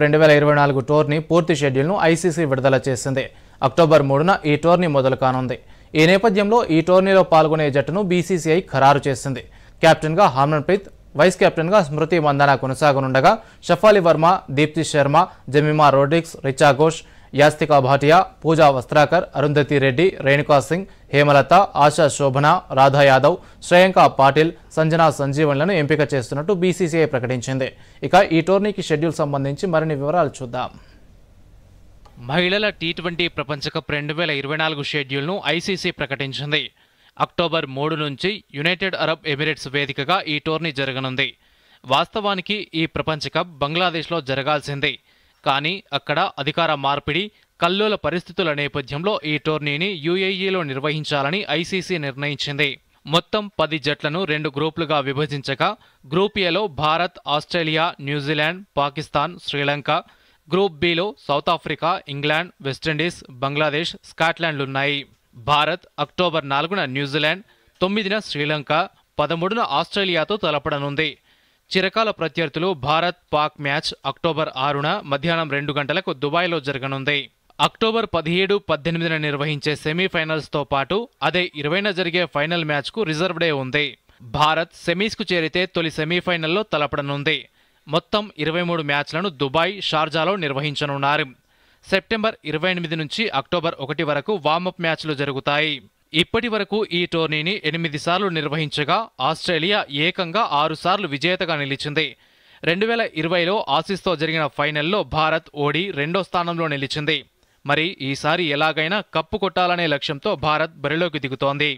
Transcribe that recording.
2024 tourney పూర్తి షెడ్యూల్ను ICC విడుదల చేసింది. అక్టోబర్ 3న ఈ టోర్నీ మొదలు కానుంది. ఈ నేపథ్యంలో ఈ టోర్నీలో పాల్గొనే జట్టును బీసీసీఐ ఖరారు చేసింది. కెప్టెన్గా హర్మన్ప్రీత్, వైస్ కెప్టెన్గా స్మృతి మందన కొనసాగనుండగా షఫాలి వర్మ, దీప్తి శర్మ, జెమిమా రోడ్రిగ్స్, రిచా ఘోష్, యాస్తికా భాటియా, పూజా వస్త్రాకర్, అరుంధతి రెడ్డి, రేణుకా సింగ్, హేమలత, ఆశా శోభన, రాధా యాదవ్, శ్రేయాంక పాటిల్, సంజనా సంజీవన్లను ఎంపిక చేస్తున్నట్టు బీసీసీఐ ప్రకటించింది. ఇక ఈ టోర్నీకి షెడ్యూల్ సంబంధించి మరిన్ని వివరాలు చూద్దాం. మహిళల టీ20 ప్రపంచ కప్ 2024 షెడ్యూల్ను ఐసీసీ ప్రకటించింది. అక్టోబర్ 3 నుంచి యునైటెడ్ అరబ్ ఎమిరేట్స్ వేదికగా ఈ టోర్నీ జరగనుంది. వాస్తవానికి ఈ ప్రపంచ కప్ బంగ్లాదేశ్లో జరగాల్సింది. కానీ అక్కడ అధికార మార్పిడి, కల్లోల పరిస్థితుల నేపథ్యంలో ఈ టోర్నీని యూఏఈలో నిర్వహించాలని ఐసీసీ నిర్ణయించింది. మొత్తం 10 జట్లను 2 గ్రూపులుగా విభజించగా గ్రూప్ ఏలో Bharat, Australia, New Zealand, Pakistan, Sri Lanka, group బిలో South Africa, England, West Indies, Bangladesh, స్కాట్లాండ్లున్నాయి. భారత్ అక్టోబర్ 4న న్యూజిలాండ్, 9న శ్రీలంక, 13న ఆస్ట్రేలియాతో తలపడనుంది. చిరకాల ప్రత్యర్థులు భారత్ పాక్ మ్యాచ్ అక్టోబర్ 6న మధ్యాహ్నం 2 గంటలకు దుబాయ్లో జరగనుంది. అక్టోబర్ 17, 18న నిర్వహించే సెమీఫైనల్స్తో పాటు అదే 20న జరిగే ఫైనల్ మ్యాచ్కు రిజర్వ్ డే ఉంది. భారత్ సెమీస్కు చేరితే తొలి సెమీఫైనల్లో తలపడనుంది. మొత్తం 23 మ్యాచ్లను దుబాయ్, షార్జాలో నిర్వహించనున్నారు. సెప్టెంబర్ 28 నుంచి అక్టోబర్ 1 వరకు వార్మప్ మ్యాచ్లు జరుగుతాయి. ఇప్పటి వరకు ఈ టోర్నీని 8 సార్లు నిర్వహించగా ఆస్ట్రేలియా ఏకంగా 6 సార్లు విజేతగా నిలిచింది. 2020లో ఆసీస్తో జరిగిన ఫైనల్లో భారత్ ఓడి 2వ స్థానంలో నిలిచింది. మరి ఈసారి ఎలాగైనా కప్పు కొట్టాలనే లక్ష్యంతో భారత్ బరిలోకి దిగుతోంది.